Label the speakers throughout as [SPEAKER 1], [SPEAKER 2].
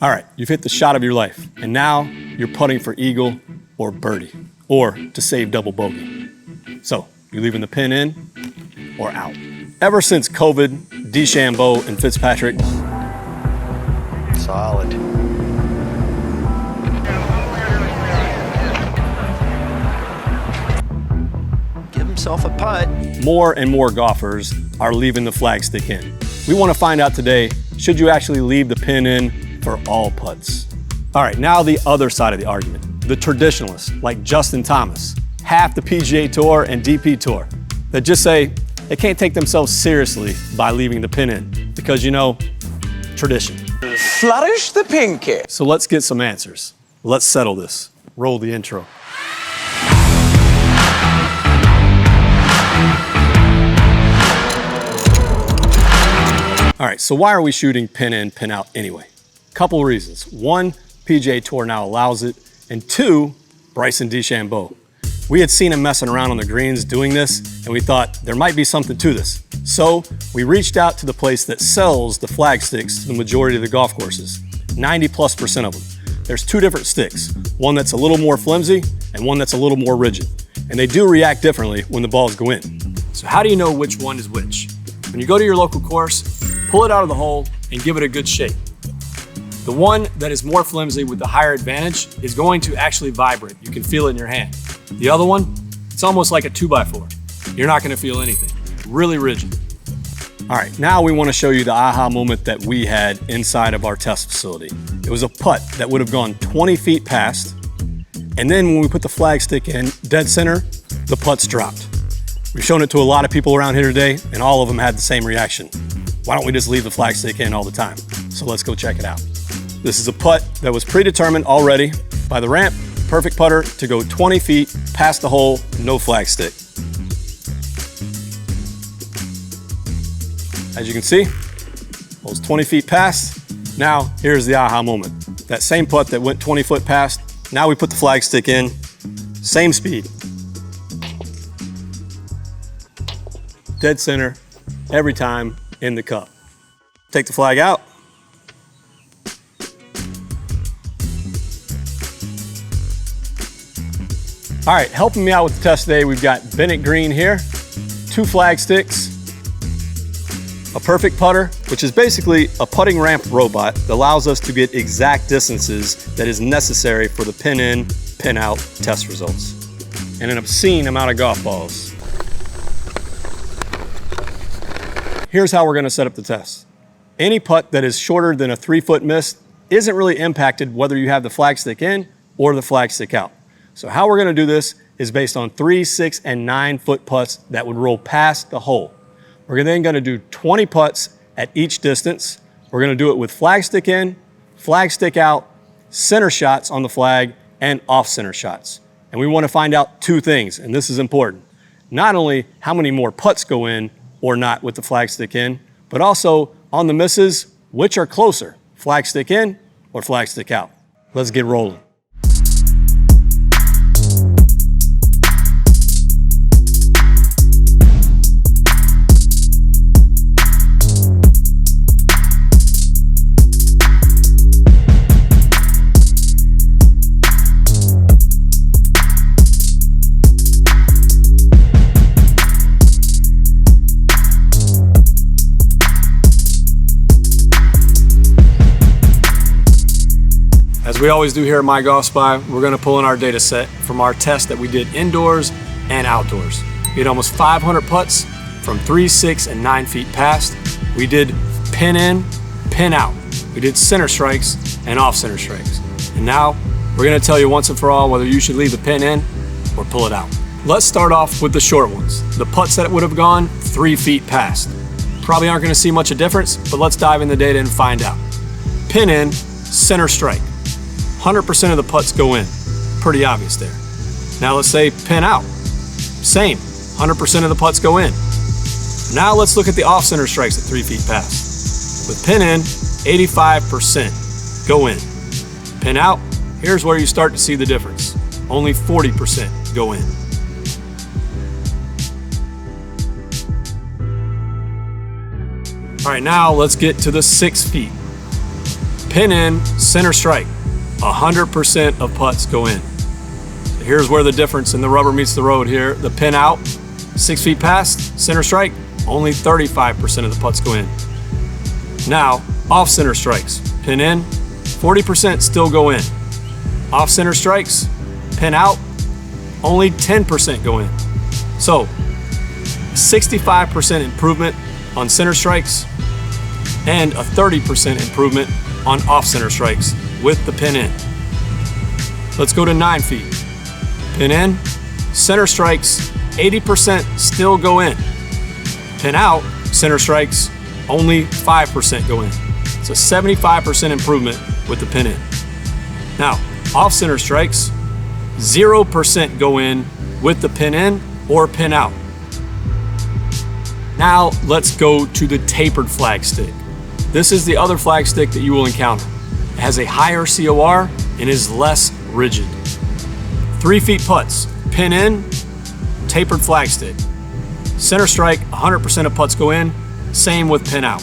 [SPEAKER 1] All right, you've hit the shot of your life, and now you're putting for eagle or birdie, or to save double bogey. So, you leaving the pin in or out? Ever since COVID, DeChambeau and Fitzpatrick.
[SPEAKER 2] Solid. Give himself a putt.
[SPEAKER 1] More and more golfers are leaving the flag stick in. We want to find out today, should you actually leave the pin in for all putts? All right, now the other side of the argument. The traditionalists, like Justin Thomas, half the PGA Tour and DP Tour, that just say they can't take themselves seriously by leaving the pin in because, you know, tradition.
[SPEAKER 3] Flourish the pinky.
[SPEAKER 1] So let's get some answers. Let's settle this. Roll the intro. All right, so why are we shooting pin in, pin out anyway? Couple reasons. One, PGA Tour now allows it, and two, Bryson DeChambeau. We had seen him messing around on the greens doing this, and we thought there might be something to this. So we reached out to the place that sells the flag sticks to the majority of the golf courses, 90+% of them. There's two different sticks, one that's a little more flimsy and one that's a little more rigid. And they do react differently when the balls go in. So how do you know which one is which? When you go to your local course, pull it out of the hole and give it a good shake. The one that is more flimsy with the higher advantage is going to actually vibrate. You can feel it in your hand. The other one, it's almost like a 2x4. You're not gonna feel anything, really rigid. All right, now we wanna show you the aha moment that we had inside of our test facility. It was a putt that would have gone 20 feet past, and then when we put the flag stick in dead center, the putts dropped. We've shown it to a lot of people around here today, and all of them had the same reaction. Why don't we just leave the flag stick in all the time? So let's go check it out. This is a putt that was predetermined already by the ramp. Perfect putter to go 20 feet past the hole, no flag stick. As you can see, hole's 20 feet past. Now, here's the aha moment. That same putt that went 20 foot past, now we put the flag stick in, same speed. Dead center, every time in the cup. Take the flag out. All right, helping me out with the test today, we've got Bennett Green here, 2 flag sticks, a perfect putter, which is basically a putting ramp robot that allows us to get exact distances that is necessary for the pin in, pin out test results, and an obscene amount of golf balls. Here's how we're gonna set up the test. Any putt that is shorter than a 3-foot miss isn't really impacted whether you have the flag stick in or the flag stick out. So how we're gonna do this is based on 3, 6, and 9-foot putts that would roll past the hole. We're then gonna do 20 putts at each distance. We're gonna do it with flag stick in, flag stick out, center shots on the flag, and off center shots. And we wanna find out 2 things, and this is important. Not only how many more putts go in or not with the flag stick in, but also on the misses, which are closer, flag stick in or flag stick out. Let's get rolling. As we always do here at mygolfspy, we're gonna pull in our data set from our test that we did indoors and outdoors. We had almost 500 putts from 3, 6, and 9 feet past. We did pin in, pin out. We did center strikes and off center strikes. And now we're gonna tell you once and for all whether you should leave the pin in or pull it out. Let's start off with the short ones. The putts that would have gone 3 feet past. Probably aren't gonna see much of a difference, but let's dive in the data and find out. Pin in, center strike. 100% of the putts go in. Pretty obvious there. Now let's say pin out. Same, 100% of the putts go in. Now let's look at the off-center strikes at 3 feet past. With pin in, 85% go in. Pin out, here's where you start to see the difference. Only 40% go in. All right, now let's get to the 6 feet. Pin in, center strike. 100% of putts go in. So here's where the difference in the rubber meets the road here. The pin out, 6 feet past, center strike, only 35% of the putts go in. Now, off center strikes. Pin in, 40% still go in. Off center strikes, pin out, only 10% go in. So, 65% improvement on center strikes and a 30% improvement on off center strikes with the pin in. Let's go to 9 feet. Pin in, center strikes, 80% still go in. Pin out, center strikes, only 5% go in. It's a 75% improvement with the pin in. Now, off center strikes, 0% go in with the pin in or pin out. Now, let's go to the tapered flag stick. This is the other flag stick that you will encounter. It has a higher COR and is less rigid. 3 feet putts, pin in, tapered flag stick. Center strike, 100% of putts go in, same with pin out.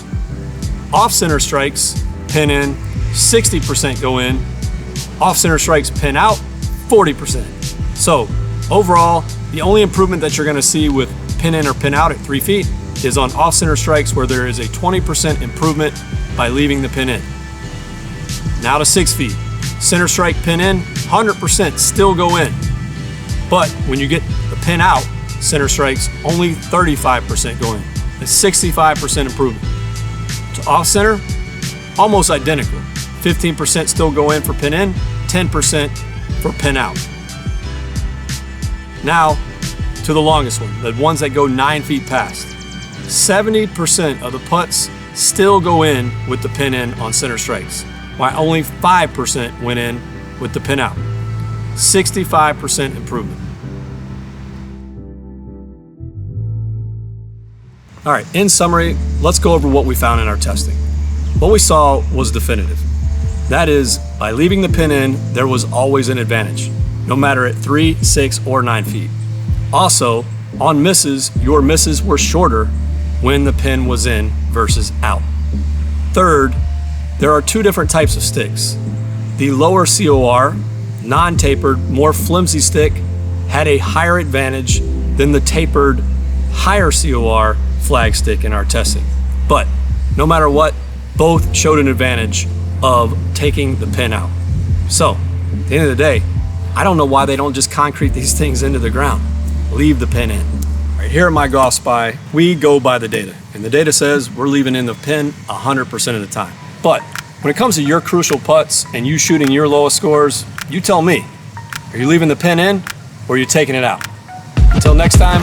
[SPEAKER 1] Off center strikes, pin in, 60% go in. Off center strikes, pin out, 40%. So overall, the only improvement that you're gonna see with pin in or pin out at 3 feet is on off center strikes, where there is a 20% improvement by leaving the pin in. Now to 6 feet. Center strike, pin in, 100% still go in. But when you get the pin out, center strikes, only 35% go in. A 65% improvement. To off center, almost identical. 15% still go in for pin in, 10% for pin out. Now to the longest one, the ones that go 9 feet past. 70% of the putts still go in with the pin in on center strikes, while only 5% went in with the pin out. 65% improvement. All right, in summary, let's go over what we found in our testing. What we saw was definitive. That is, by leaving the pin in, there was always an advantage, no matter at 3, 6, or 9 feet. Also, on misses, your misses were shorter when the pin was in versus out. Third, there are 2 different types of sticks. The lower COR, non-tapered, more flimsy stick had a higher advantage than the tapered, higher COR flag stick in our testing. But no matter what, both showed an advantage of taking the pin out. So, at the end of the day, I don't know why they don't just concrete these things into the ground. Leave the pin in. Right here at mygolfspy, we go by the data. And the data says we're leaving in the pin 100% of the time. But when it comes to your crucial putts and you shooting your lowest scores, you tell me. Are you leaving the pin in or are you taking it out? Until next time,